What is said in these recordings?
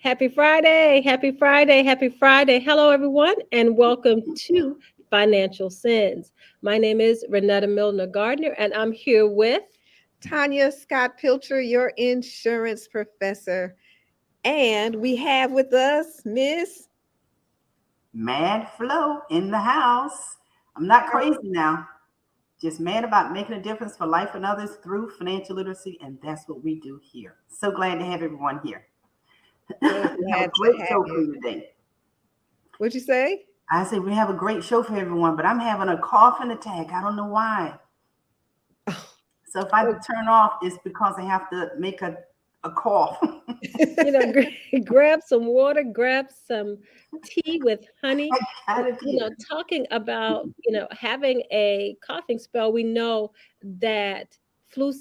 Happy Friday, happy Friday, happy Friday. Hello, everyone, and welcome to Financial Sins. My name is Renetta Milner Gardner, and I'm here with Tanya Scott Pilcher, your insurance professor. And we have with us Miss. Mad flow in the house. I'm not crazy now. Just mad about making a difference for life and others through financial literacy, and that's what we do here. So glad to have everyone here. So We have a glad to great have show for you. you today. What'd you say? I say we have a great show for everyone, but I'm having a coughing attack. I don't know why. So if I turn off, it's because I have to make a cough. you know, grab some water, grab some tea with honey. I got it here. Talking about, having a coughing spell, we know that the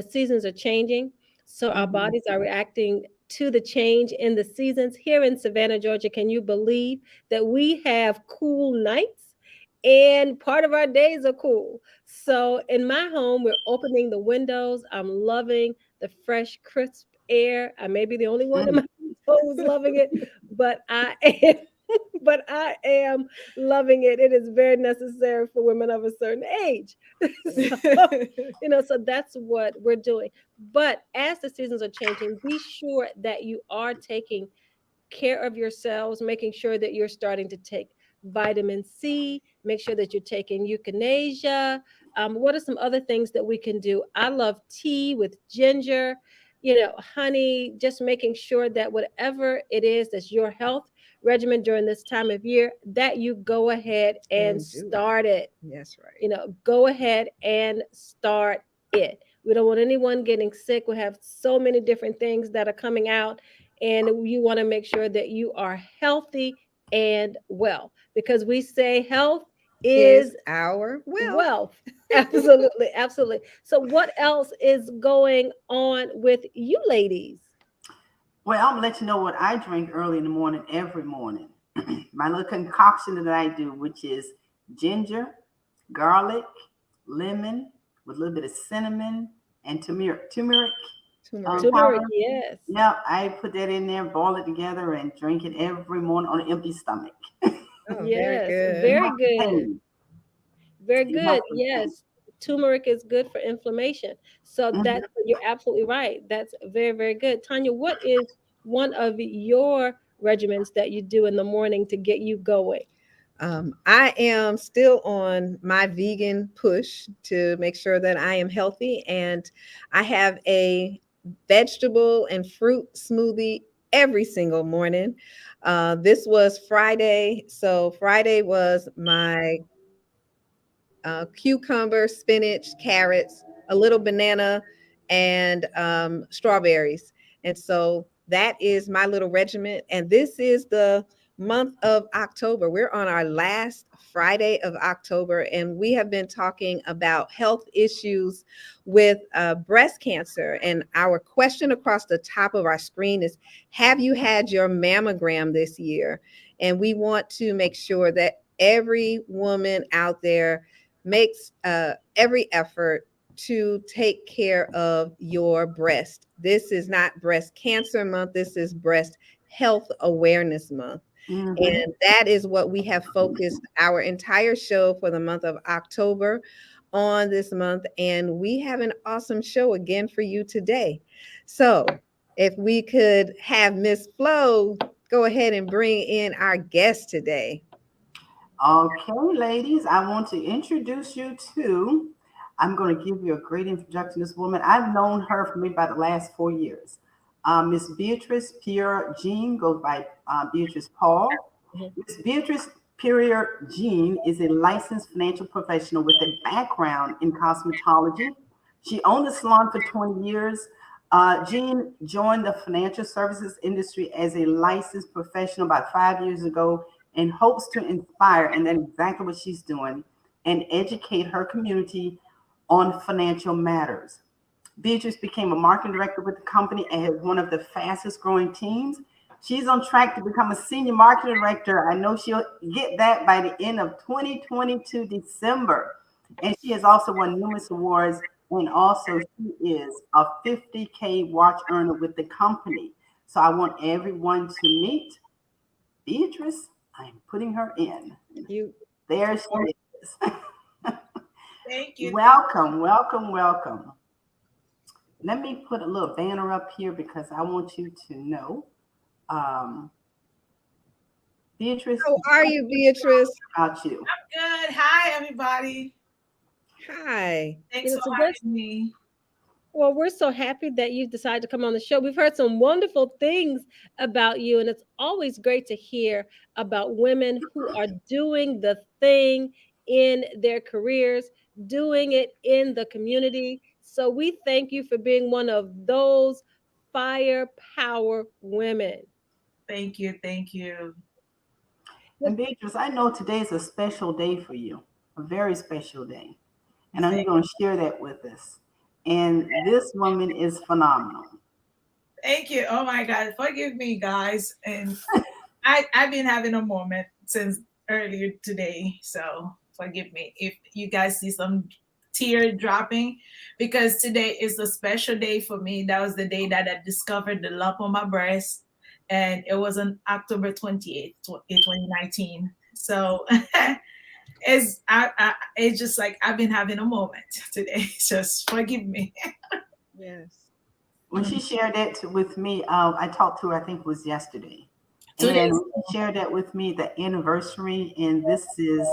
seasons are changing. So our Mhm. bodies are reacting to the change in the seasons. Here in Savannah, Georgia, can you believe that we have cool nights and part of our days are cool? So in my home, we're opening the windows. I'm loving the fresh, crisp air. I may be the only one in my Mm. household who's loving it, but I am. But I am loving it. It is very necessary for women of a certain age. so, so that's what we're doing. But as the seasons are changing, be sure that you are taking care of yourselves, making sure that you're starting to take vitamin C, make sure that you're taking euthanasia. What are some other things that we can do? I love tea with ginger, honey, just making sure that whatever it is that's your health regimen during this time of year, that you go ahead and And do it. start it. That's right. Go ahead and start it. We don't want anyone getting sick. We have so many different things that are coming out, and you want to make sure that you are healthy and well, because we say health Is is our wealth. wealth. Absolutely, absolutely. So, what else is going on with you ladies? Well, I'm gonna let you know what I drink early in the morning every morning. My little concoction that I do, which is ginger, garlic, lemon with a little bit of cinnamon and turmeric Turmeric. Turmeric, powder. yes. Yeah, I put that in there, boil it together, and drink it every morning on an empty stomach. Oh, very Yes, It good. very helps with good. pain. Very It good. helps with pain. Yes. Turmeric is good for inflammation. So Mhm. you're absolutely right. That's very, very good. Tanya, what is one of your regimens that you do in the morning to get you going? I am still on my vegan push to make sure that I am healthy, and I have a vegetable and fruit smoothie every single morning. This was Friday, so Friday was my cucumber, spinach, carrots, a little banana, and strawberries. And so that is my little regiment. And this is the month of October. We're on our last Friday of October, and we have been talking about health issues with breast cancer. And our question across the top of our screen is: have you had your mammogram this year? And we want to make sure that every woman out there makes every effort to take care of your breast. This is not breast cancer month, this is breast health awareness month. Mhm. And that is what we have focused our entire show for the month of October on this month. And we have an awesome show again for you today. So, if we could have Miss Flo go ahead and bring in our guest today. Okay, ladies, I want to introduce you to. I'm going to give you a great introduction to this woman. I've known her for maybe about the last 4 years. Miss Beatrice Pierre Jean goes by Beatrice Paul. Mhm. Miss Beatrice Pierre Jean is a licensed financial professional with a background in cosmetology. She owned a salon for 20 years. Jean joined the financial services industry as a licensed professional about 5 years ago and hopes to inspire, and that's exactly what she's doing, and educate her community on financial matters. Beatrice became a marketing director with the company and has one of the fastest growing teams. She's on track to become a senior marketing director. I know she'll get that by the end of 2022 December. And she has also won numerous awards. And also, she is a 50K watch earner with the company. So I want everyone to meet Beatrice. I'm putting her in. You There she is. Thank you. Welcome, welcome, welcome. Let me put a little banner up here because I want you to know. Um, Beatrice, How are you, Beatrice? about you. Good. Hi, everybody. Hi. Thanks for so that's having me. well, we're so happy that you decided to come on the show. We've heard some wonderful things about you, and it's always great to hear about women who are doing the thing in their careers, doing it in the community. So we thank you for being one of those firepower women. Thank you. Thank you. And Beatrice, I know today is a special day for you, a very special day. And I know you're Thank, going to share that with us. And this woman is phenomenal. thank you. Oh my God. Forgive me, guys. And I've been having a moment since earlier today. So forgive me if you guys see some tear dropping because today is a special day for me. That was the day that I discovered the lump on my breast. And it was on October 28th, 2019. So it's just like I've been having a moment today. Just forgive me. Yes. When she shared that with me, I talked to her, I think it was yesterday. 2 days. And when she shared that with me, the anniversary, and this is,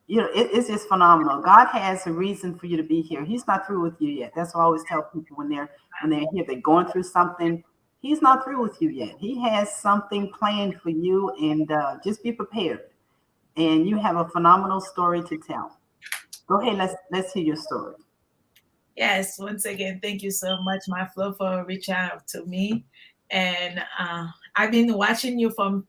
it's just phenomenal. God has a reason for you to be here. He's not through with you yet. That's what I always tell people when they're here, they're going through something. He's not through with you yet. He has something planned for you, and just be prepared. And you have a phenomenal story to tell. Go ahead, let's hear your story. Yes, once again, thank you so much, my Flo, for reaching out to me. And I've been watching you from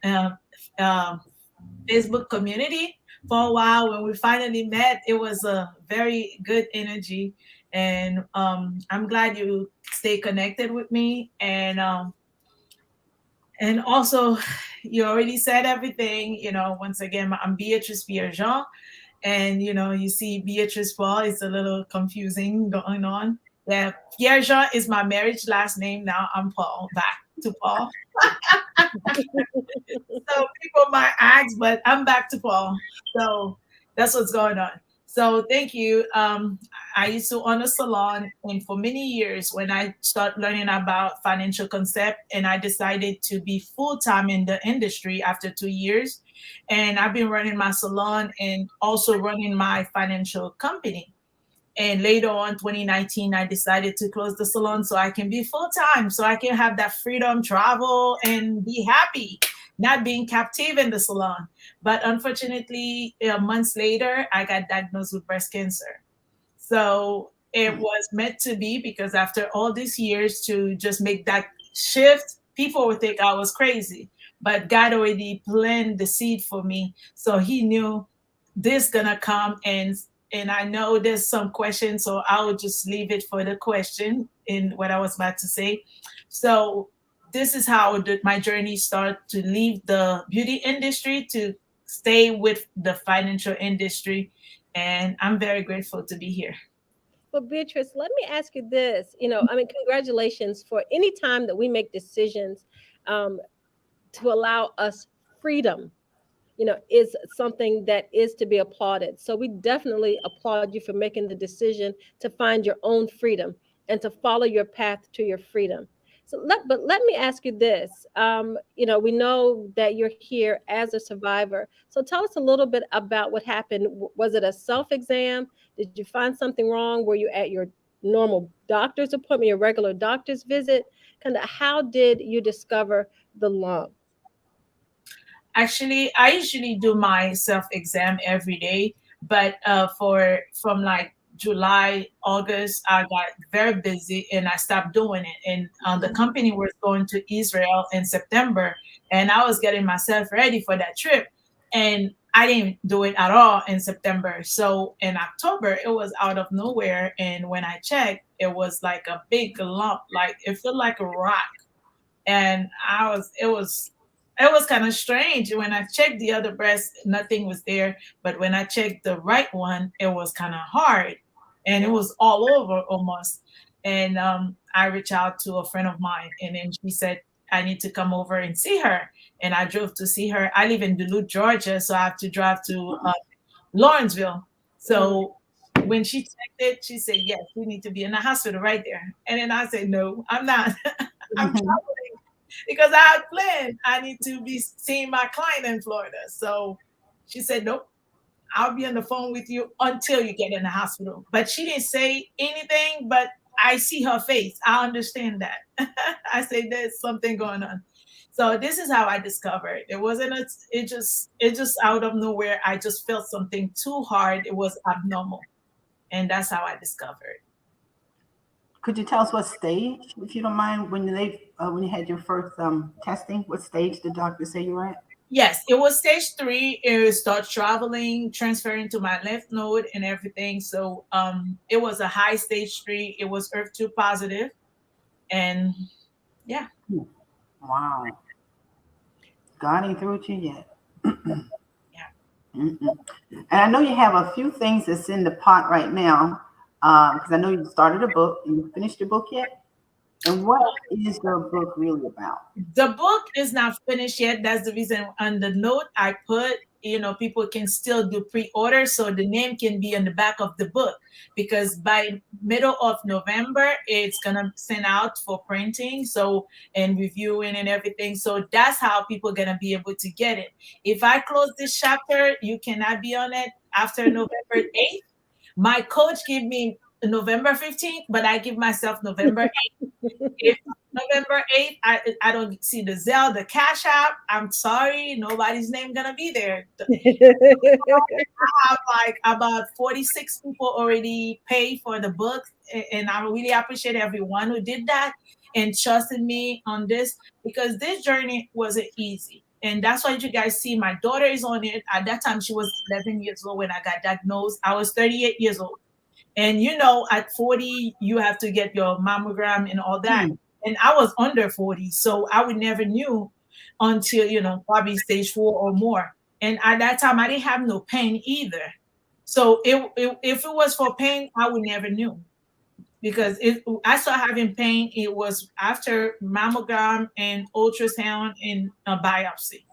Facebook community for a while. When we finally met, it was a very good energy. And I'm glad you stay connected with me. And also, you already said everything. Once again, I'm Beatrice Pierre-Jean. And you see Beatrice Paul. It's a little confusing going on. Yeah, Pierre Jean is my marriage last name. Now I'm Paul, back to Paul. So people might ask, but I'm back to Paul. So that's what's going on. So thank you. I used to own a salon, and for many years, when I started learning about financial concept, and I decided to be full time in the industry after 2 years, and I've been running my salon and also running my financial company. And later on, 2019, I decided to close the salon so I can be full time, so I can have that freedom, travel, and be happy, not being captive in the salon. But unfortunately, months later, I got diagnosed with breast cancer. So it was meant to be because after all these years to just make that shift, people would think I was crazy. But God already planned the seed for me. So he knew this gonna come, and I know there's some questions, so I will just leave it for the question in what I was about to say. So this is how my journey started to leave the beauty industry to stay with the financial industry, and I'm very grateful to be here. Well, Beatrice, let me ask you this. I mean, congratulations for any time that we make decisions um, to allow us freedom, is something that is to be applauded. So we definitely applaud you for making the decision to find your own freedom and to follow your path to your freedom. But let me ask you this. We know that you're here as a survivor. So tell us a little bit about what happened. Was it a self exam? Did you find something wrong? Were you at your normal doctor's appointment, your regular doctor's visit? Kind of how did you discover the lump? Actually, I usually do my self exam every day, but for from like July, August, I got very busy and I stopped doing it. And the company was going to Israel in September, and I was getting myself ready for that trip, and I didn't do it at all in September. So in October, it was out of nowhere, and when I checked, it was like a big lump, like it felt like a rock. And it was kind of strange. When I checked the other breast, nothing was there, but when I checked the right one, it was kind of hard, and it was all over almost. And I reached out to a friend of mine, and then she said, I need to come over and see her. And I drove to see her. I live in Duluth, Georgia, so I have to drive to Lawrenceville. Mhm. So when she checked it, she said, yes, we need to be in the hospital right there. And then I said, no, I'm not. I'm traveling because I had planned. I need to be seeing my client in Florida. So she said, nope, I'll be on the phone with you until you get in the hospital. But she didn't say anything, but I see her face. I understand that. I say there's something going on. So this is how I discovered. It wasn't a, it just out of nowhere. I just felt something too hard. It was abnormal. And that's how I discovered. Could you tell us what stage, if you don't mind, when you had your first testing, what stage the doctor say you were at? Yes, it was stage 3. It start traveling, transferring to my lymph node and everything. So it was a high stage 3. It was Earth 2 positive. And yeah. Wow, God ain't through with you yet. Yeah. Mm-mm. And I know you have a few things that's in the pot right now, because I know you started a book and you finished your book yet. And what is your book really about? The book is not finished yet. That's the reason on the note I put, people can still do pre-order, so the name can be on the back of the book, because by middle of November it's gonna send out for printing, so, and reviewing and everything. So that's how people gonna be able to get it. If I close this chapter, you cannot be on it after November 8th. My coach gave me November 15th, but I give myself November. If November 8th, I don't see the Zelle, the Cash App, I'm sorry, nobody's name gonna be there. I have like about 46 people already pay for the book, and I really appreciate everyone who did that and trusted me on this, because this journey wasn't easy. And that's why you guys see my daughter is on it. At that time, she was 11 years old when I got diagnosed. I was 38 years old. And at 40, you have to get your mammogram and all that. Hmm. And I was under 40, so I would never knew until, probably stage 4 or more. And at that time, I didn't have no pain either. So if it was for pain, I would never knew, because I started having pain. It was after mammogram and ultrasound and a biopsy.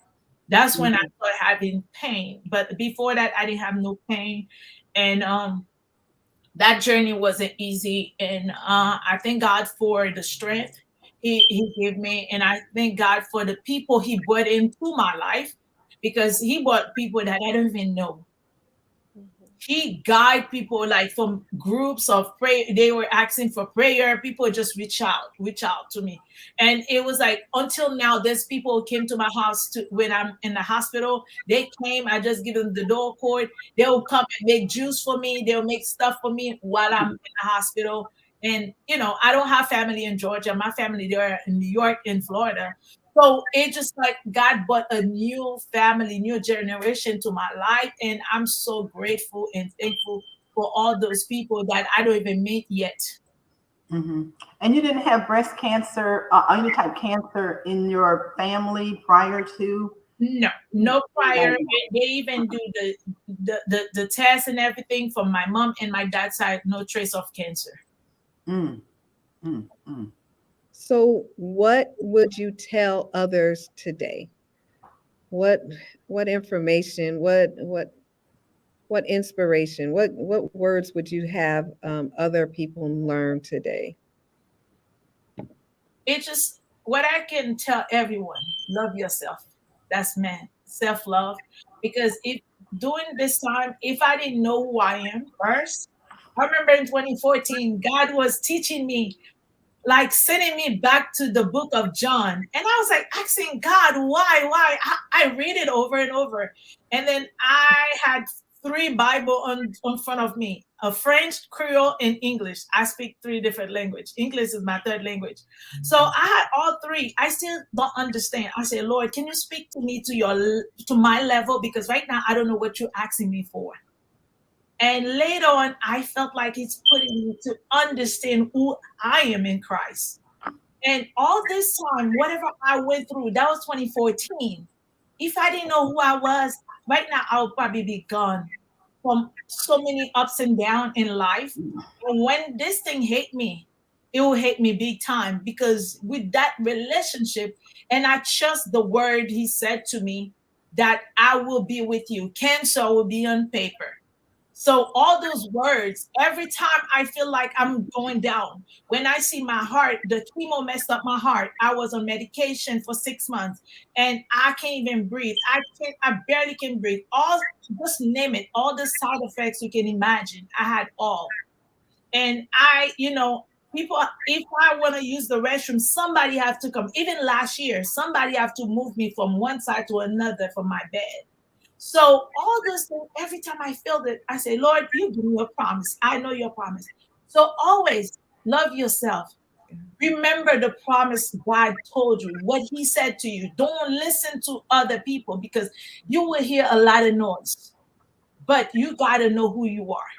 That's when I Mhm. started having pain. But before that, I didn't have no pain. And that journey wasn't easy, and I thank God for the strength he gave me, and I thank God for the people he brought into my life, because he brought people that I don't even know. He guide people like from groups of prayer. They were asking for prayer. People just reach out to me. And it was like, until now, there's people who came to my house when I'm in the hospital. They came, I just give them the door cord. They'll come and make juice for me. They'll make stuff for me while I'm in the hospital. And I don't have family in Georgia. My family, they're in New York and Florida. So it just like God brought a new family, new generation to my life. And I'm so grateful and thankful for all those people that I don't even meet yet. Hmm. And you didn't have breast cancer, any type of cancer in your family prior to No, no being prior. diagnosed? They even do the test and everything from my mom and my dad's side, no trace of cancer. Mm, mm, mm. So, what would you tell others today? What what information? What inspiration? What words would you have other people learn today? It just, what I can tell everyone: love yourself. That's man, self love. Because if during this time, if I didn't know who I am first, I remember in 2014, God was teaching me, like sending me back to the book of John. And I was like asking God, why? I read it over and over. And then I had three Bible on front of me, a French, Creole, and English. I speak three different language. English is my third language. So I had all three. I still don't understand. I say, Lord, can you speak to me to my level? Because right now I don't know what you're asking me for. And later on, I felt like it's putting me to understand who I am in Christ. And all this time, whatever I went through, that was 2014. If I didn't know who I was, right now I would probably be gone from so many ups and downs in life. And when this thing hit me, it will hate me big time, because with that relationship, and I trust the word he said to me, that I will be with you. Cancer will be on paper. So all those words, every time I feel like I'm going down, when I see my heart, the chemo messed up my heart. I was on medication for 6 months and I can't even breathe. I barely can breathe. All, just name it, all the side effects you can imagine. I had all. And people, if I want to use the restroom, somebody have to come. Even last year, somebody have to move me from one side to another from my bed. So all this thing, every time I feel that, I say, Lord, you give me a promise. I know your promise. So always love yourself. Remember the promise God told you, what he said to you. Don't listen to other people, because you will hear a lot of noise. But you got to know who you are.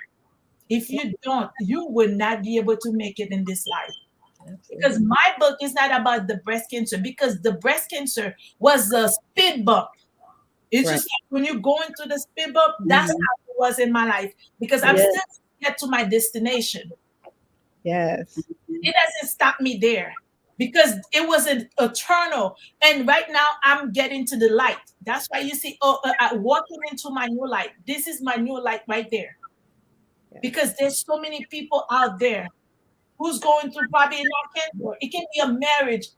If you don't, you will not be able to make it in this life. Because Absolutely. my book is not about the breast cancer, because the breast cancer was a speed bump. It's Right. just like when you're going through the speed bump, that's Mhm. how it was in my life, because I'm Yes. still get to my destination. Yes. It doesn't stop me there, because it was an eternal. And right now I'm getting to the light. That's why you see, walking into my new light. This is my new light right there, Yes. because there's so many people out there who's going through probably not cancer. It can be a marriage.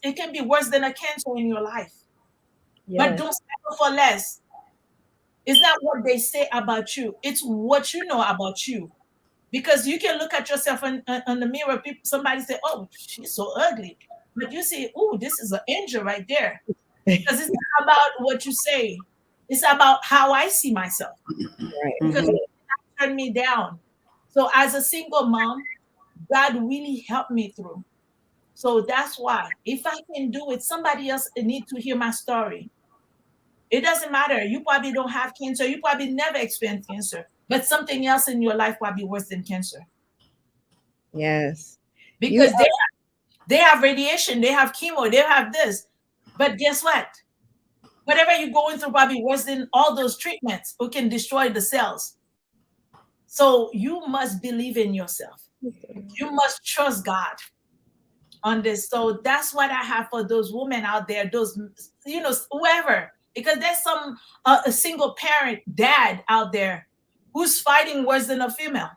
It can be worse than a cancer in your life. But Yes. don't settle for less. It's not what they say about you. It's what you know about you. Because you can look at yourself in the mirror. People, somebody say, "Oh, she's so ugly," but you say, "Oh, this is an angel right there." Because it's not about what you say. It's about how I see myself. Right. Because Mhm. Yes. it turned me down. So as a single mom, God really helped me through. So that's why, if I can do it, somebody else need to hear my story. It doesn't matter. You probably don't have cancer. You probably never experienced cancer, but something else in your life probably worse than cancer, Yes. You because they have radiation, they have chemo, they have this. But guess what? Whatever you're going through probably worse than all those treatments who can destroy the cells. So you must believe in yourself. You must trust God on this. So that's what I have for those women out there, those, whoever, because there's some a single parent dad out there who's fighting worse than a female.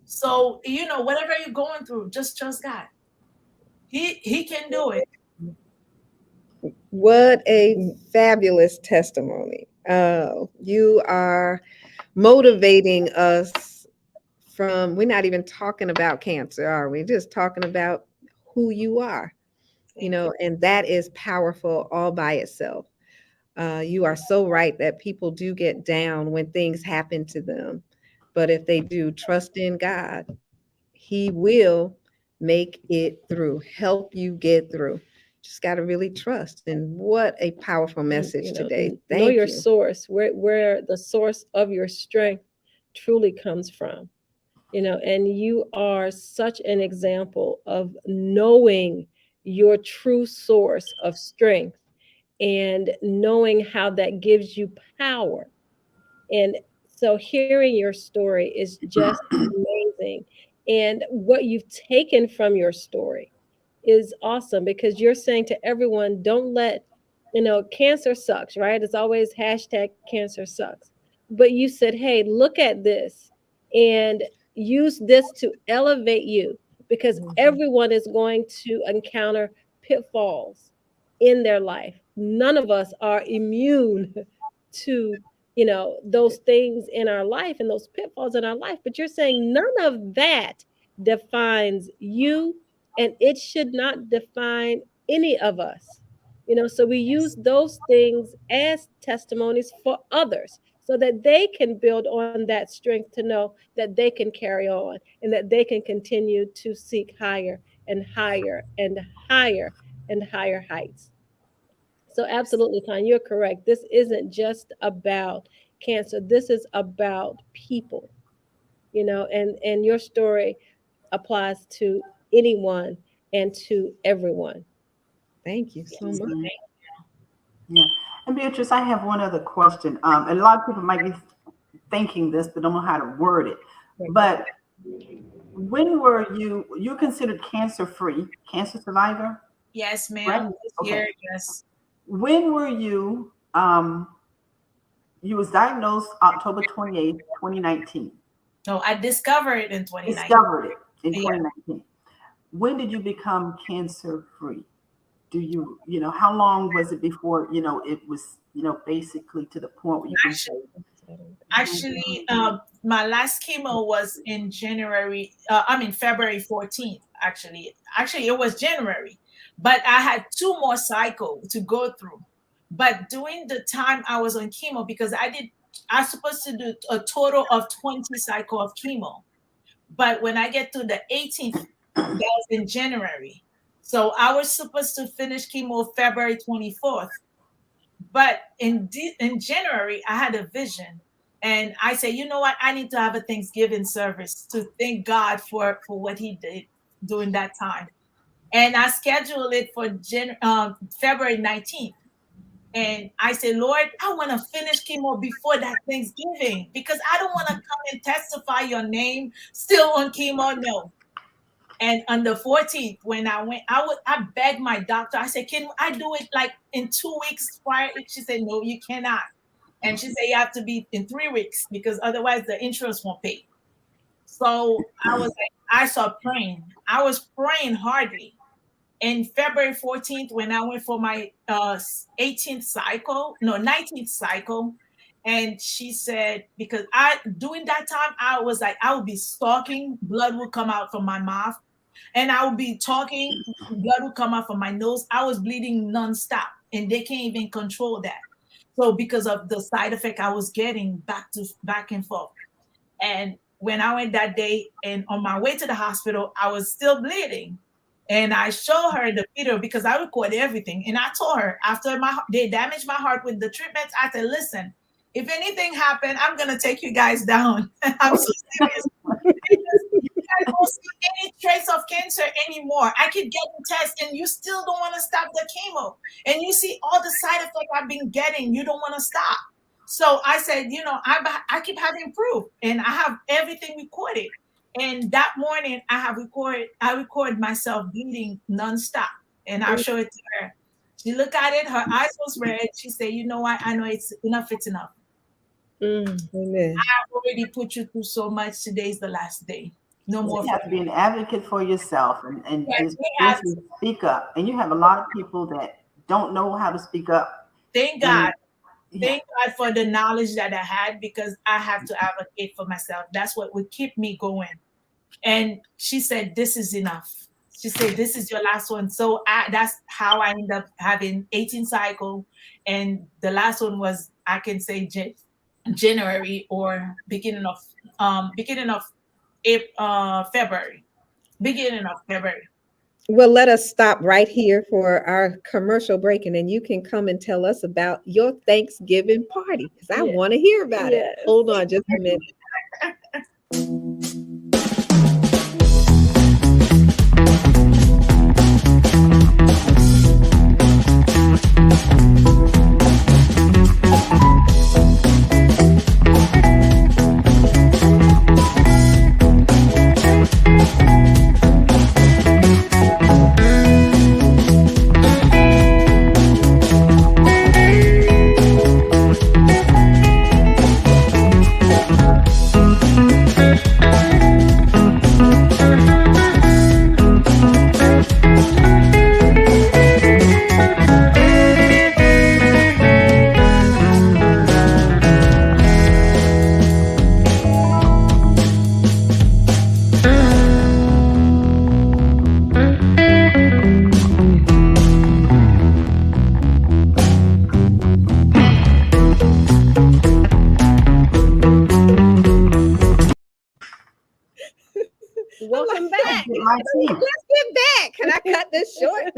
So whatever you're going through, just trust God. He can do it. What a fabulous testimony. You are motivating us from, we're not even talking about cancer, are we? Just talking about who you are, Thank you. and that is powerful all by itself. You are so right that people do get down when things happen to them. But if they do trust in God, He will make it through, help you get through. Just got to really trust. And what a powerful And message today. know Thank your you. source, where the source of your strength truly comes from. And you are such an example of knowing your true source of strength and knowing how that gives you power. And so hearing your story is just amazing. And what you've taken from your story is awesome, because you're saying to everyone, don't let, cancer sucks, right? It's always hashtag cancer sucks. But you said, hey, look at this and use this to elevate you, because Mhm. everyone is going to encounter pitfalls in their life. None of us are immune to those things in our life and those pitfalls in our life, but you're saying none of that defines you, and it should not define any of us. So we use those things as testimonies for others, so that they can build on that strength to know that they can carry on and that they can continue to seek higher and higher and higher and higher heights. So absolutely, Con, you're correct. This isn't just about cancer. This is about people, and your story applies to anyone and to everyone. Thank you so Yes. much. Mhm. Yeah. And Beatrice, I have one other question. A lot of people might be thinking this, but don't know how to word it. Right. But When were you considered cancer free, cancer survivor, Yes, right? ma'am. This Okay. year, yes. When were you was diagnosed October 28th, 2019. No, I discovered it in 2019. Discovered it in Yeah. 2019. When did you become cancer free? How long was it before, it was, basically to the point where you can say, Actually, my last chemo was in January. I mean February 14th. Actually, it was January, but I had two more cycle to go through. But during the time I was on chemo, because I supposed to do a total of 20 cycle of chemo. But when I get to the 18th, that was in January. So I was supposed to finish chemo February 24th. But in January, I had a vision, and I said, you know what? I need to have a Thanksgiving service to thank God for what He did during that time. And I scheduled it for February 19th. And I said, Lord, I want to finish chemo before that Thanksgiving because I don't want to come and testify your name still on chemo. No. And on the 14th, when I went, I begged my doctor. I said, "Can I do it like in 2 weeks prior?" She said, "No, you cannot." And she said, "You have to be in 3 weeks because otherwise the insurance won't pay." So I was like, I started praying. I was praying hardly. And February 14th, when I went for my 18th cycle, no, 19th cycle, and she said, because during that time, I was like, I would be stalking, blood would come out from my mouth and I would be talking, blood would come out from my nose. I was bleeding nonstop, and they can't even control that. So because of the side effect I was getting back and forth. And when I went that day and on my way to the hospital, I was still bleeding. And I showed her the video because I recorded everything. And I told her after they damaged my heart with the treatments, I said, listen, if anything happened, I'm gonna take you guys down. I'm so serious. Because you guys don't see any trace of cancer anymore. I keep getting tests and you still don't want to stop the chemo. And you see all the side effects I've been getting, you don't want to stop. So I said, I keep having proof and I have everything recorded. And that morning I record myself bleeding nonstop and I'll show it to her. She looked at it, her eyes was red. She said, you know what? I know it's enough. Amen. I've already put you through so much. Today's the last day. No so more. you have to be an advocate for yourself and Yes, just we have to. basically speak up. And you have a lot of people that don't know how to speak up. Thank And God. yeah, Thank God for the knowledge that I had because I have to advocate for myself. That's what would keep me going. And she said, "This is enough." She said, "This is your last one." So that's how I ended up having 18 cycle, and the last one was I can say January or beginning of February, beginning of February. Well, let us stop right here for our commercial break, and then you can come and tell us about your Thanksgiving party because I Yeah. want to hear about it. Yes. Hold on just a minute. Welcome I back. get my tea. Let's get back. Can I cut this short?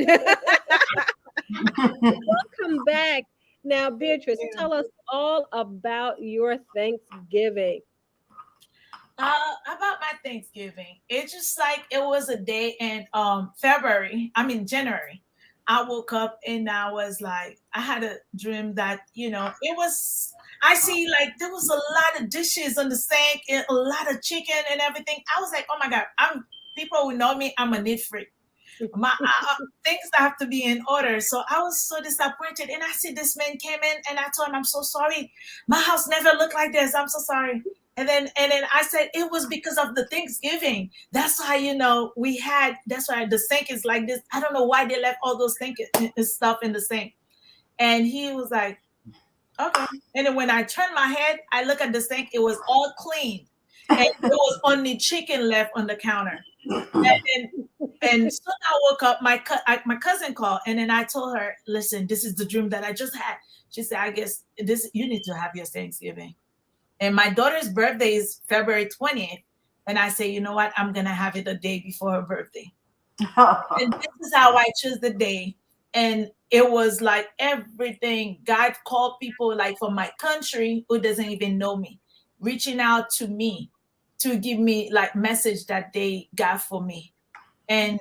Welcome back. Now, Beatrice, tell us all about your Thanksgiving. About my Thanksgiving, it's just like it was a day in February. I mean January. I woke up and I was like, I had a dream that it was. I see like there was a lot of dishes on the sink and a lot of chicken and everything. I was like, oh my God, I'm people who know me, I'm a neat freak. Things have to be in order. So I was so disappointed. And I see this man came in and I told him, I'm so sorry. My house never looked like this. I'm so sorry. And then I said it was because of the Thanksgiving. That's why, we had that's why the sink is like this. I don't know why they left all those stuff in the sink. And he was like, okay. And then when I turned my head, I look at the sink, it was all clean. And there was only chicken left on the counter. And soon I woke up. My cousin called, and then I told her, "Listen, this is the dream that I just had." She said, "I guess this you need to have your Thanksgiving." And my daughter's birthday is February 20th, and I say, "You know what? I'm gonna have it a day before her birthday." And this is how I chose the day. And it was like everything. God called people like from my country who doesn't even know me, reaching out to me to give me like message that they got for me. And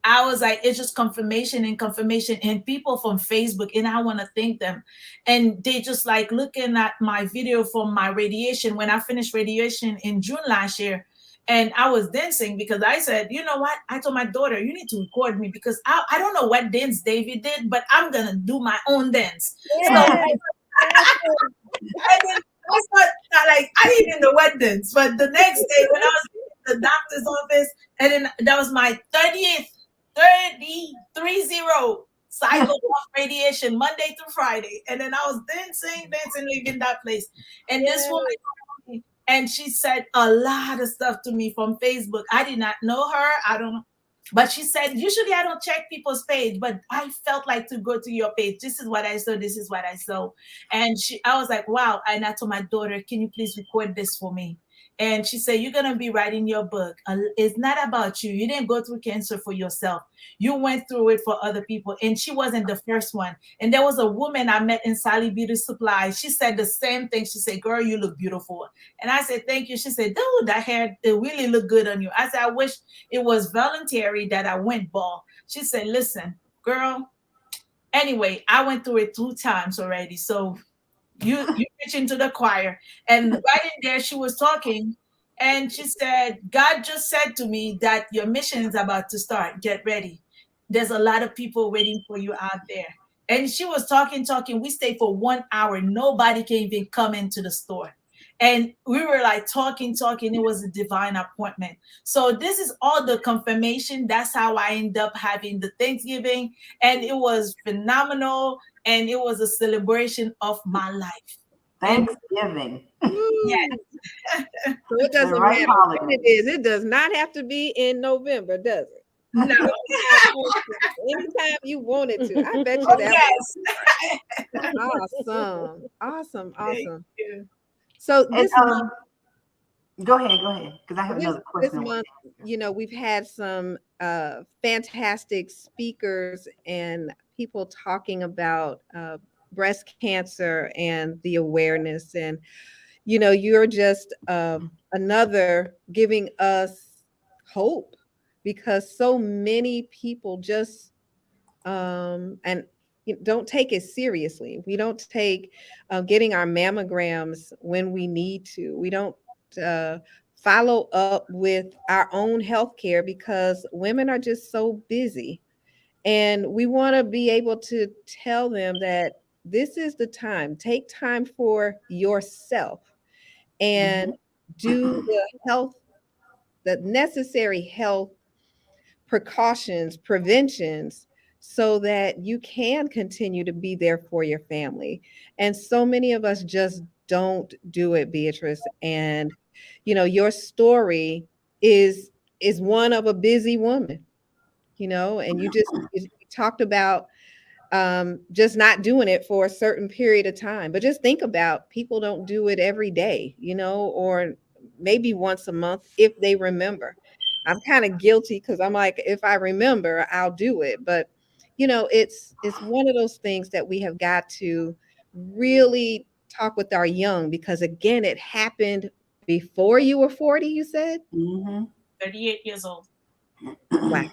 I was like, it's just confirmation and confirmation, and people from Facebook, and I want to thank them. And they just like looking at my video from my radiation when I finished radiation in June last year. And I was dancing because I said, you know what? I told my daughter, you need to record me because I don't know what dance David did, but I'm going to do my own dance. So, and Yes. then I thought, like, I didn't even know what dance. But the next day, when I was in the doctor's office, and then that was my 30 cycle of radiation, Monday through Friday. And then I was dancing, leaving that place. And this woman, Yes. and she said a lot of stuff to me from Facebook. I did not know her. I don't, but she said, usually I don't check people's page, but I felt like to go to your page. This is what I saw. This is what I saw. And I was like, wow. And I told my daughter, can you please record this for me? And she said, you're going to be writing your book. It's not about you. You didn't go through cancer for yourself. You went through it for other people. And she wasn't the first one. And there was a woman I met in Sally Beauty Supply. She said the same thing. She said, girl, you look beautiful. And I said, thank you. She said, dude, that hair, it really looked good on you. I said, I wish it was voluntary that I went bald. She said, listen, girl. Anyway, I went through it 2 times already. So you preach into the choir. And right in there, she was talking, and she said, God just said to me that your mission is about to start. Get ready. There's a lot of people waiting for you out there. And she was talking. We stayed for 1 hour. Nobody can even come into the store. And we were like talking. It was a divine appointment. So this is all the confirmation. That's how I end up having the Thanksgiving. And it was phenomenal. And it was a celebration of my life. And Thanksgiving, yes, Woo. So it the doesn't right matter when it holiday. is. It does not have to be in November, does it? no, You can have Thanksgiving anytime you want it to. I bet you oh that yes. was awesome. Awesome. Thank Awesome. you. So And this month, go ahead, because I have this another this question I want month, we've had some fantastic speakers and people talking about breast cancer and the awareness. And you're just another giving us hope, because so many people just and don't take it seriously. We don't take getting our mammograms when we need to. We don't uh, follow up with our own health care because women are just so busy. And we want to be able to tell them that this is the time. Take time for yourself and do to. the necessary health precautions, preventions, so that you can continue to be there for your family. And so many of us just don't do it, Beatrice. And your story is one of a busy woman, and you talked about just not doing it for a certain period of time. But just think about, people don't do it every day, or maybe once a month if they remember. I'm kind of guilty because I'm like, if I remember, I'll do it. But it's one of those things that we have got to really talk with our young, because again, it happened before you were 40, you said? Mhm. 38 years old. Wow.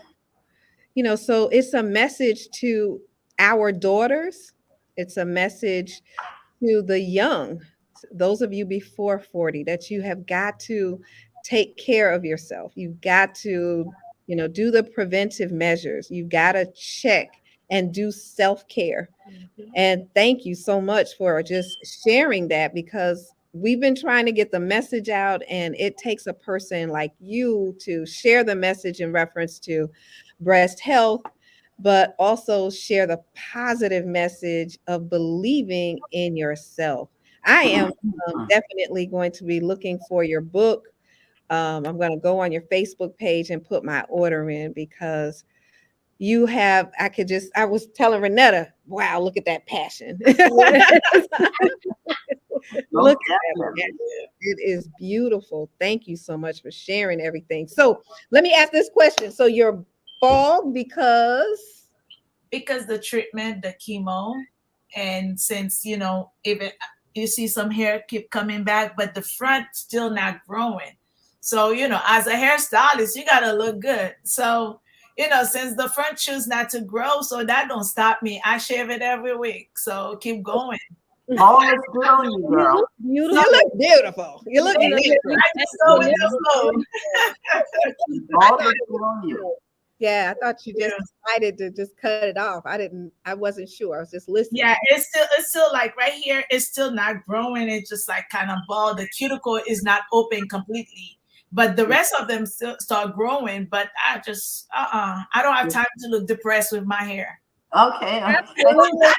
So it's a message to our daughters. It's a message to the young those of you before 40, that you have got to take care of yourself. You've got to, do the preventive measures. You've got to check and do self-care. Mhm. And thank you so much for just sharing that, because we've been trying to get the message out, and it takes a person like you to share the message in reference to breast health, but also share the positive message of believing in yourself. I am definitely going to be looking for your book. I'm going to go on your Facebook page and put my order in, because I was telling Renetta, wow, look at that passion. Yes. Most Look at that definitely. passion. It is beautiful. Thank you so much for sharing everything. So let me ask this question. So you're bald because, Because the treatment, the chemo, and since even you see some hair keep coming back, but the front still not growing. So as a hairstylist, you gotta look good. So since the front choose not to grow, so that don't stop me. I shave it every week, so keep going. All looks good on you, You girl. look you beautiful. look beautiful. You look You natural. I just go with the excellent. flow. I All thought looks good on you. Yeah, I thought you just Yeah. decided to just cut it off. I wasn't sure. I was just Yeah, listening. it's still like right here, it's still not growing. It's just like kind of bald. The cuticle is not open completely. But the rest of them still start growing. But I just I don't have time to look depressed with my hair. Okay, okay. Absolutely. Not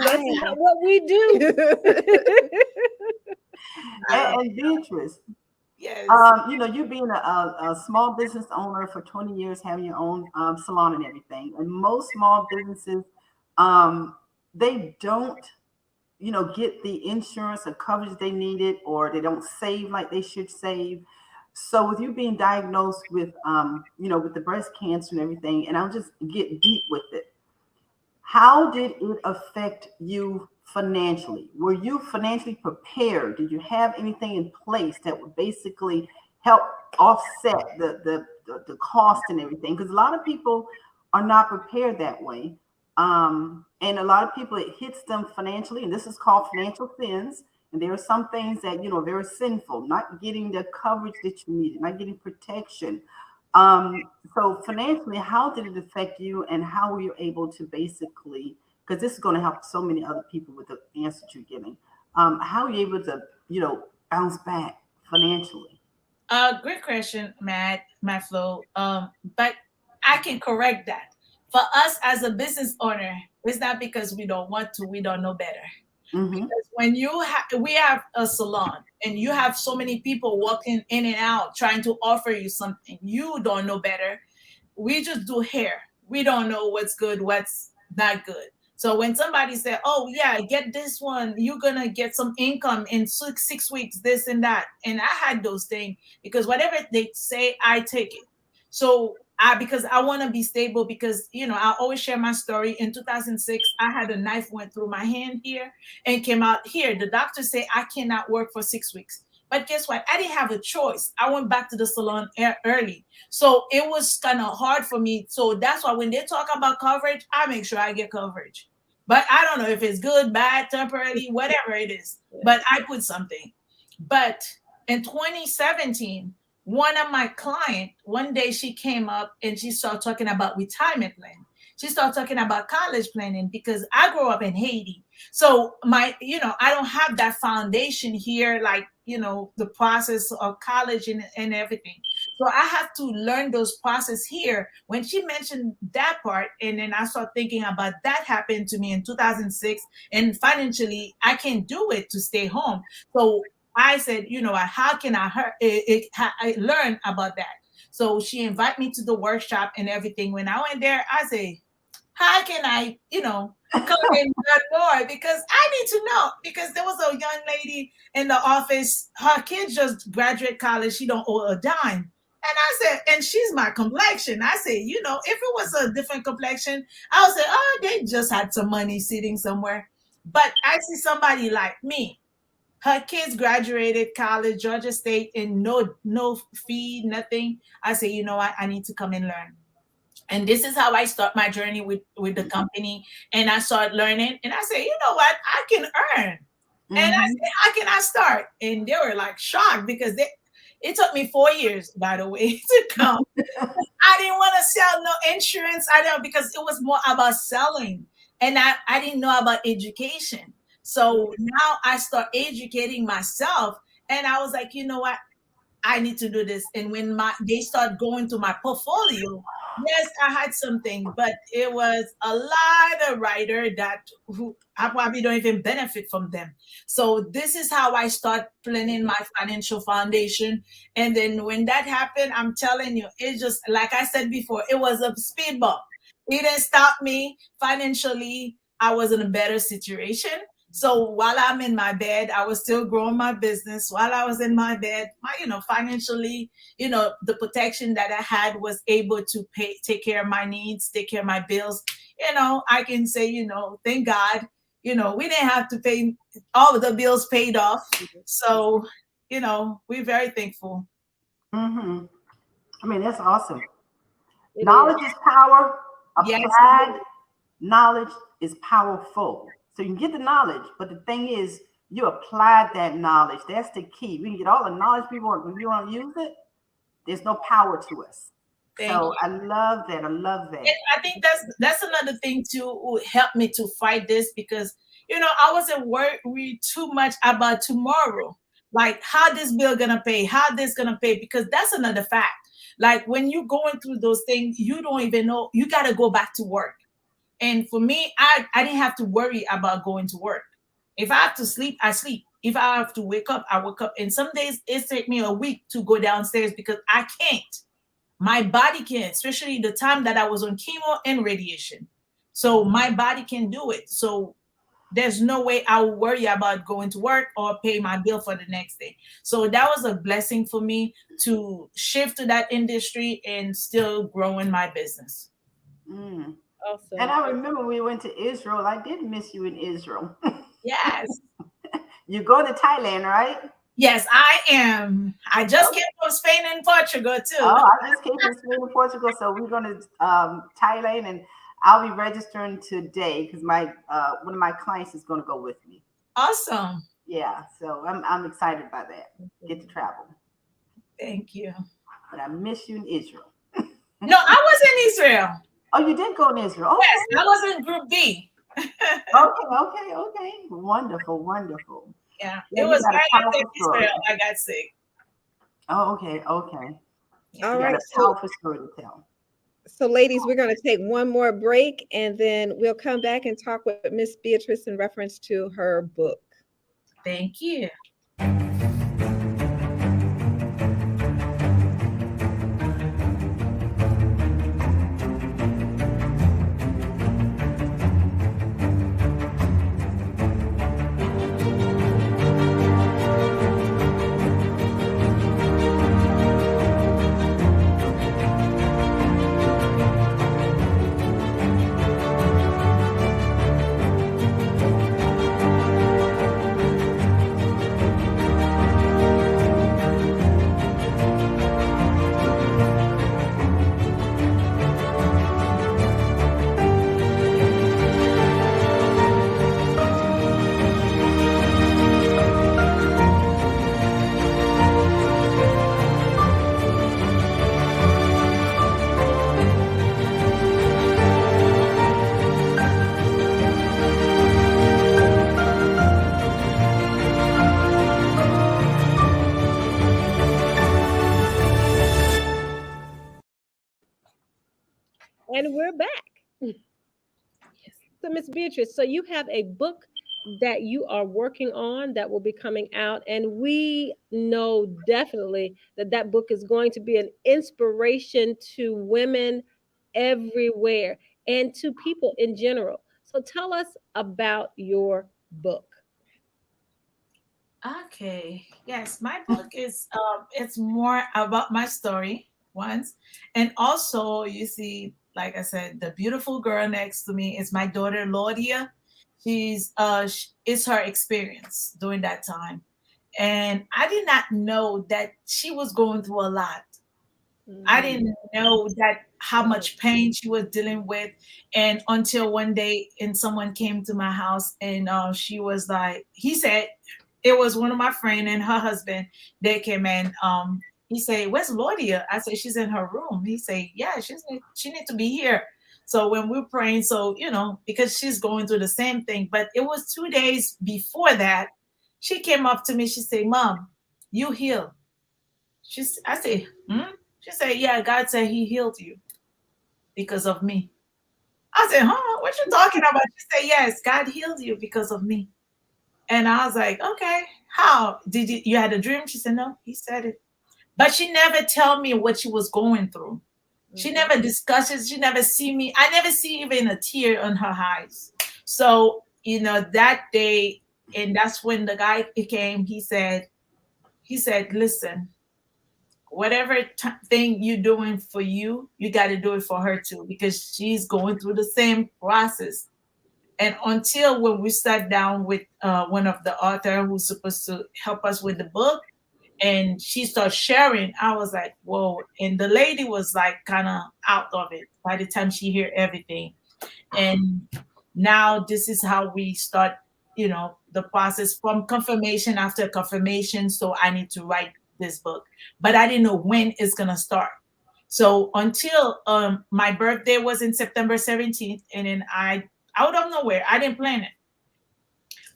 That's my not what we do. hair. And Beatrice, Yes. you being a small business owner for 20 years, having your own salon and everything, and most small businesses, um, they don't, get the insurance or coverage they needed, or they don't save like they should save. So with you being diagnosed with, with the breast cancer and everything, and I'll just get deep with it. How did it affect you financially? Were you financially prepared? Did you have anything in place that would basically help offset the cost and everything? Because a lot of people are not prepared that way. And a lot of people, it hits them financially, and this is called financial sins. And there are some things that, are very sinful, not getting the coverage that you needed, not getting protection. So financially, how did it affect you, and how were you able to basically, because this is going to help so many other people with the answer you're giving. How are you able to, bounce back financially? Great question, Matt Flo. But I can correct that. For us as a business owner, it's not because we don't want to, we don't know better. Mm-hmm. Because when we have a salon and you have so many people walking in and out trying to offer you something, you don't know better. We just do hair. We don't know what's good, what's not good. So when somebody said, "Oh yeah, get this one, you're gonna get some income in 6 weeks, this and that," and I had those things because whatever they say, I take it. So because I want to be stable, because I always share my story. In 2006, I had a knife went through my hand here and came out here. The doctor said I cannot work for 6 weeks. But guess what? I didn't have a choice. I went back to the salon early. So it was kind of hard for me. So that's why when they talk about coverage, I make sure I get coverage. But I don't know if it's good, bad, temporary, whatever it is. But I put something. But in 2017, one of my client, one day she came up and she started talking about retirement plan. She started talking about college planning because I grew up in Haiti. So I don't have that foundation here, like, the process of college and everything. So I have to learn those process here. When she mentioned that part, and then I started thinking about that happened to me in 2006, and financially I can't do it to stay home. So I said, how can I learn about that? So she invited me to the workshop and everything. When I went there, I said, how can I, come and learn more? Because I need to know. Because there was a young lady in the office, her kid just graduate college, she don't owe a dime. And I said, and she's my complexion. I said, if it was a different complexion, I would say, oh, they just had some money sitting somewhere. But I see somebody like me. Her kids graduated college, Georgia State, and no fee, nothing. I say, you know what? I need to come and learn. And this is how I start my journey with the company. And I started learning. And I say, you know what? I can earn. And I Mm-hmm. said, how can I start? And they were like shocked because it took me 4 years, by the way, to come. I didn't want to sell no insurance. I don't because it was more about selling. And I didn't know about education. So now I start educating myself. And I was like, you know what? I need to do this. And when they start going to my portfolio, yes, I had something, but it was a lot of writer that who I probably don't even benefit from them. So this is how I start planning my financial foundation. And then when that happened, I'm telling you, it's just like I said before, it was a speed bump. It didn't stop me financially. I was in a better situation. So while I'm in my bed, I was still growing my business. While I was in my bed, financially, the protection that I had was able to take care of my needs, take care of my bills. I can say, thank God, we didn't have to pay all of the bills paid off. So, we're very thankful. Mm-hmm. I mean, that's awesome. It is. Knowledge is power. Yes, Applied knowledge is powerful. So you can get the knowledge, but the thing is, you applied that knowledge. That's the key. We can get all the knowledge we want, but if you don't use it, there's no power to us. thank So you. I love that. I love And that. I think that's another thing too who helped me to fight this because I wasn't worried too much about tomorrow, like how this bill gonna pay, how this gonna pay, because that's another fact. Like when you're going through those things, you don't even know you gotta go back to work. And for me, I didn't have to worry about going to work. If I have to sleep, I sleep. If I have to wake up, I wake up. And some days it take me a week to go downstairs because I can't. My body can, especially the time that I was on chemo and radiation. So my body can do it. So there's no way I will worry about going to work or pay my bill for the next day. So that was a blessing for me to shift to that industry and still growing my business. Mm. And Awesome. I remember we went to Israel. I did miss you in Israel. Yes. You go to Thailand, right? Yes, I am. I just Oh, came from Spain and Portugal too. I just came from Spain and Portugal, so we're going to Thailand, and I'll be registering today because my one of my clients is going to go with me. Awesome. Yeah, so I'm excited about that. Get to travel, Thank you. but I miss you in Israel. No, I was in Israel. Oh, you did go to Israel? Yes, I was in Group B. Okay. Wonderful, wonderful. Yeah, Yeah, it you was got a right after powerful story. Israel I got sick. Oh, okay. Yeah. All You got right. a powerful story to tell. So, ladies, we're going to take one more break and then we'll come back and talk with Miss Beatrice in reference to her book. Thank you. And we're back. So, Miss Beatrice, so you have a book that you are working on that will be coming out, and we know definitely that that book is going to be an inspiration to women everywhere and to people in general. So, tell us about your book. Okay. Yes, my book is it's more about my story once. And also you see, like I said, the beautiful girl next to me is my daughter Laudia. It's her experience during that time. And I did not know that she was going through a lot. I Mm. didn't know that how Right. much pain she was dealing with, and until one day, and someone came to my house, and she was like, he said, it was one of my friend and her husband. They came in. He said, "Where's Lodia?" I said, "She's in her room." He said, "Yeah, she need to be here." So when we're praying, so because she's going through the same thing, but it was 2 days before that, she came up to me. She said, "Mom, you healed." I say, "Hmm?" She said, "Yeah, God said He healed you because of me." I said, "Huh? What you talking about?" She said, "Yes, God healed you because of me." And I was like, "Okay, how did you had a dream?" She said, "No, He said it," but she never tell me what she was going through. She Mhm. never discusses. She never see me. I never see even a tear on her eyes. So that day, and that's when the guy came. He said, "Listen, whatever thing you're doing for you, you got to do it for her too, because she's going through the same process." And until when we sat down with one of the author who's supposed to help us with the book, and she started sharing, I was like, whoa. And the lady was like kind of out of it by the time she hear everything. And now this is how we start, the process from confirmation after confirmation. So I need to write this book, but I didn't know when it's gonna start. So until my birthday was in September 17th, and then out of nowhere, I didn't plan it,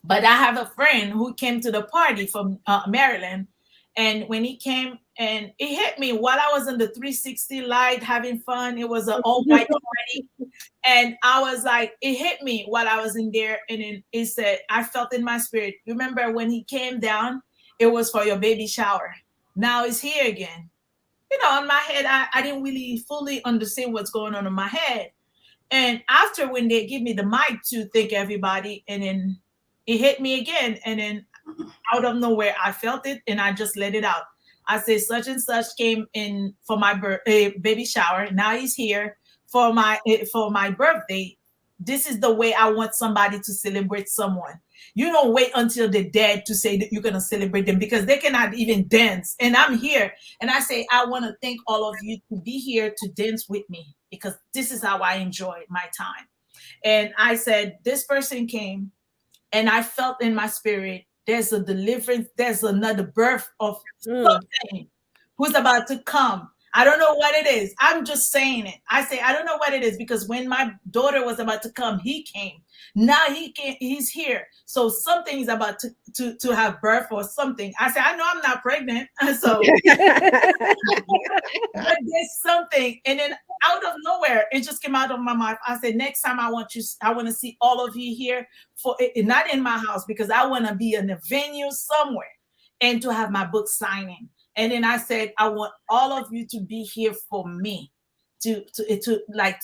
but I have a friend who came to the party from Maryland, and when he came, and it hit me while I was in the 360 light having fun. It was an all white party, and I was like, it hit me while I was in there, and then it said, I felt in my spirit. Remember when he came down? It was for your baby shower. Now he's here again. In my head, I didn't really fully understand what's going on in my head. And after when they give me the mic to thank everybody, and then it hit me again, and then out of nowhere, I felt it, and I just let it out. I said, such and such came in for my baby shower. Now he's here for my birthday. This is the way I want somebody to celebrate someone. You don't wait until they're dead to say that you're gonna celebrate them, because they cannot even dance. And I'm here, and I say, I want to thank all of you to be here to dance with me, because this is how I enjoy my time. And I said, this person came, and I felt in my spirit, there's a deliverance, there's another birth of Mm. something who's about to come. I don't know what it is. I'm just saying it. I say, I don't know what it is, because when my daughter was about to come, he came. Now he came, he's here. So something is about to have birth or something. I say, I know I'm not pregnant. So but there's something, and then out of nowhere, it just came out of my mouth. I said, next time I want to see all of you here, for it, not in my house, because I want to be in a venue somewhere, and to have my book signing. And then I said, I want all of you to be here for me, to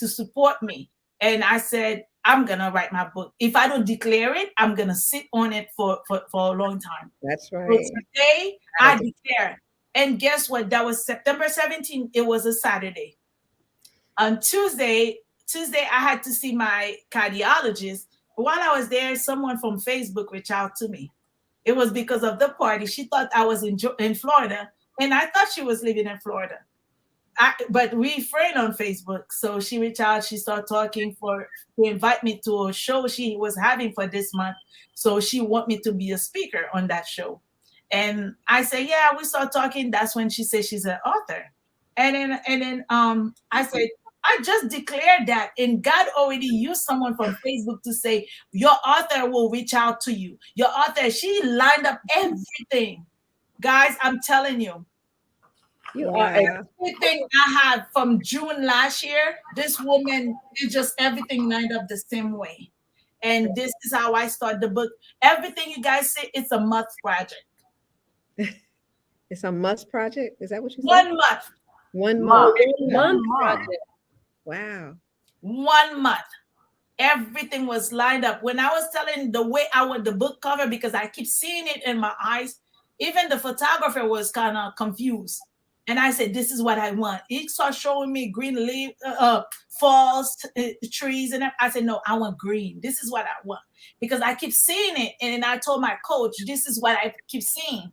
support me. And I said, I'm gonna write my book. If I don't declare it, I'm gonna sit on it for a long time. That's So right. today I declare. And guess what? That was September 17th. It was a Saturday. On Tuesday, I had to see my cardiologist. While I was there, someone from Facebook reached out to me. It was because of the party. She thought I was in Florida, and I thought she was living in Florida. But we friend on Facebook. So she reached out, she started talking to invite me to a show she was having for this month. So she want me to be a speaker on that show. And I said, yeah, we start talking. That's when she said she's an author. And then I said, I just declared that, and God already used someone from Facebook to say, your author will reach out to you. Your author, she lined up everything. Guys, I'm telling you, You are a Wow. everything I had from June last year, this woman did just everything lined up the same way. And this is how I start the book. Everything you guys say, it's a month project. It's a must project. Is that what you said? 1 month. 1 month. Month. 1 month 1 month. project. Wow. 1 month. Everything was lined up. When I was telling the way I want the book cover, because I keep seeing it in my eyes, even the photographer was kind of confused. And I said, this is what I want. He started showing me green leaf, falls, trees. And I said, no, I want green. This is what I want. Because I keep seeing it. And then I told my coach, this is what I keep seeing.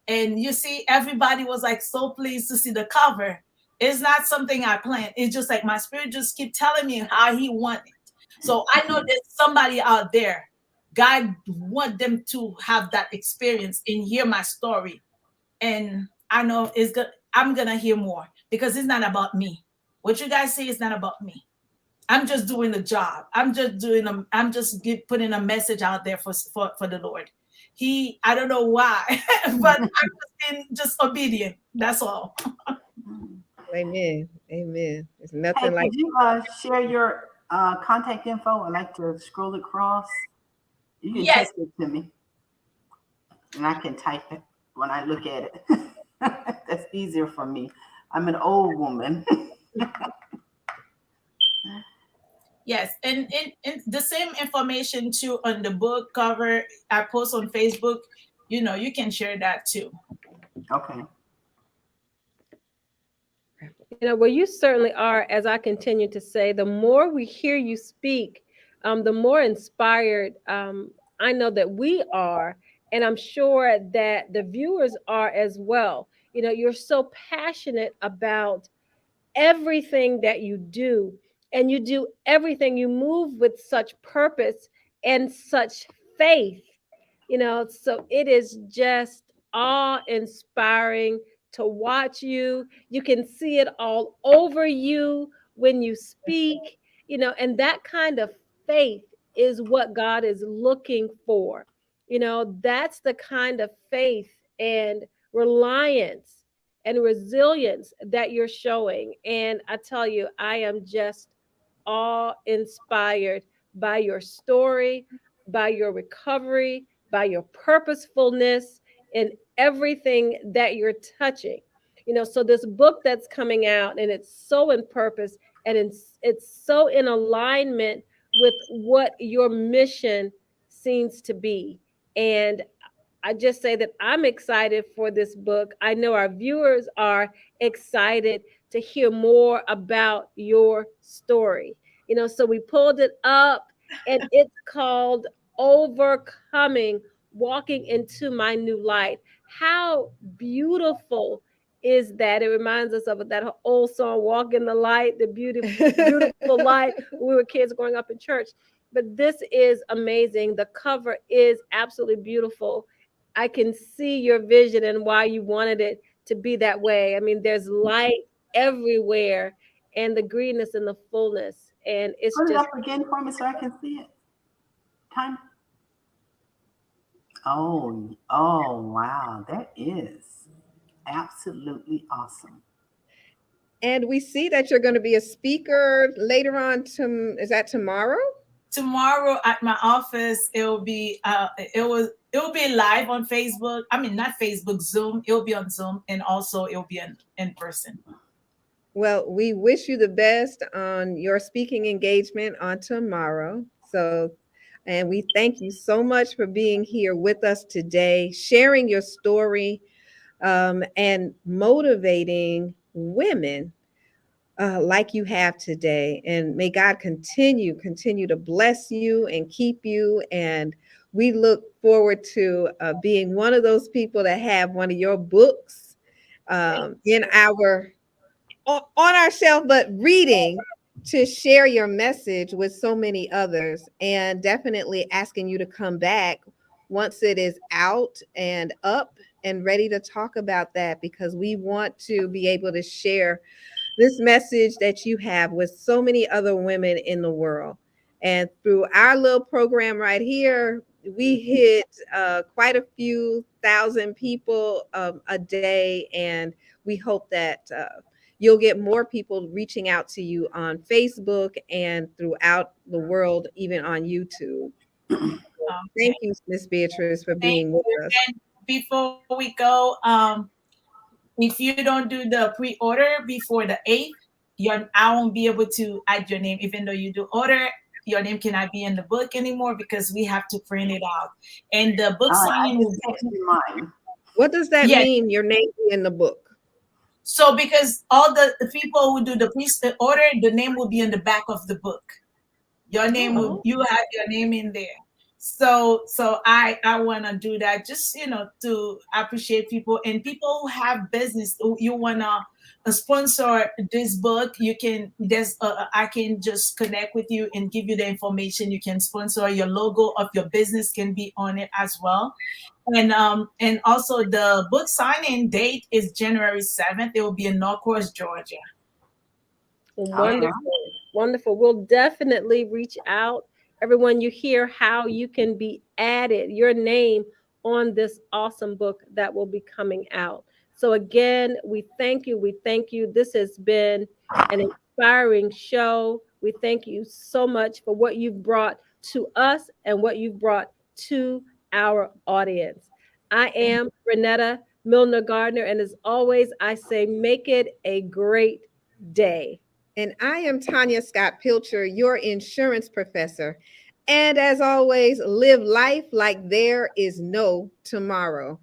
And you see, everybody was like so pleased to see the cover. It's not something I planned. It's just like my spirit just keep telling me how he want it. So I know there's somebody out there. God want them to have that experience and hear my story. And I know it's good. I'm gonna hear more because it's not about me. What you guys say is not about me. I'm just doing the job. I'm just putting a message out there for the Lord. I don't know why, but I'm just being just obedient. That's all. Amen. Amen. It's Hey, nothing like could you share your contact info? I like to scroll across. You can Yes, text it to me, and I can type it when I look at it. That's easier for me. I'm an old woman. yes, and the same information too on the book cover I post on Facebook. You can share that too. Okay. Well, you certainly are, as I continue to say, the more we hear you speak, the more inspired I know that we are. And I'm sure that the viewers are as well. You're so passionate about everything that you do, and you do everything, you move with such purpose and such faith. So it is just awe inspiring to watch you. You can see it all over you when you speak. And that kind of faith is what God is looking for. That's the kind of faith and reliance and resilience that you're showing. And I tell you, I am just awe inspired by your story, by your recovery, by your purposefulness in everything that you're touching. So this book that's coming out, and it's so in purpose, and it's so in alignment with what your mission seems to be. And I just say that I'm excited for this book. I know our viewers are excited to hear more about your story. So we pulled it up, and it's called Overcoming, Walking into My New Light. How beautiful is that? It reminds us of that old song, Walk in the Light, the beautiful light, when we were kids growing up in church. But this is amazing. The cover is absolutely beautiful. I can see your vision and why you wanted it to be that way. I mean, there's light everywhere, and the greenness and the fullness. And it's Put it just, up again for me so I can see it. Time. Oh, wow. That is absolutely awesome. and we see that you're going to be a speaker later on is that tomorrow? Tomorrow at my office, it will be live on Facebook. I mean, not Facebook, Zoom. It'll be on Zoom, and also it'll be in person. Well, we wish you the best on your speaking engagement on tomorrow. So, and we thank you so much for being here with us today, sharing your story, and motivating women like you have today. And may God continue to bless you and keep you. And we look forward to being one of those people that have one of your books in our on our shelf, but reading to share your message with so many others, and definitely asking you to come back once it is out and up and ready to talk about that, because we want to be able to share this message that you have with so many other women in the world. And through our little program right here, we hit quite a few thousand people a day. And we hope that you'll get more people reaching out to you on Facebook and throughout the world, even on YouTube. Okay. Thank you, Miss Beatrice, for Thank being with you. us. And before we go, if you don't do the pre-order before the 8th, I won't be able to add your name. Even though you do order, your name cannot be in the book anymore because we have to print it out. And the book All right. I signing will just be, texted mine. What does that yes. mean, your name in the book? So because all the people who do the pre-order, the name will be in the back of the book. Your name will Oh, you have your name in there. So I want to do that just to appreciate people and people who have business. You want to sponsor this book, you can there's I can just connect with you and give you the information. You can sponsor, your logo of your business can be on it as well. And also the book signing date is January 7th. It will be in Norcross, Georgia. Okay. Wonderful. Wonderful. We'll definitely reach out. Everyone, you hear how you can be added, your name on this awesome book that will be coming out. So, again, we thank you. We thank you. This has been an inspiring show. We thank you so much for what you've brought to us and what you've brought to our audience. I am Renetta Milner Gardner, and as always, I say, make it a great day. And I am Tanya Scott Pilcher, your insurance professor. And as always, live life like there is no tomorrow.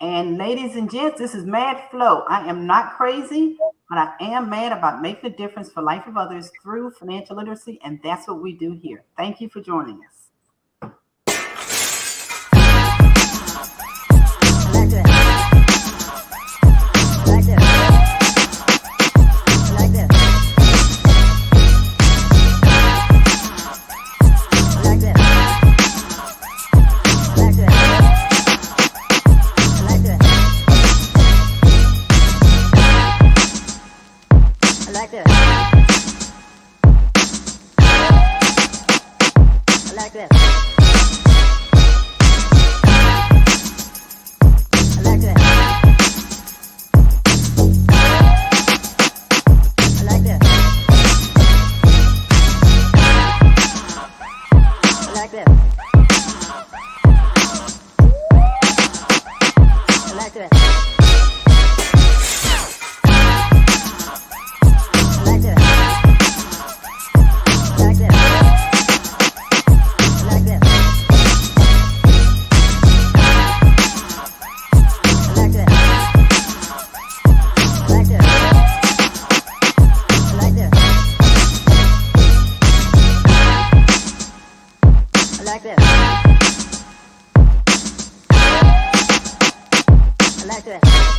And ladies and gents, this is Mad Flow. I am not crazy, but I am mad about making a difference for life of others through financial literacy, and that's what we do here. Thank you for joining us. I like that.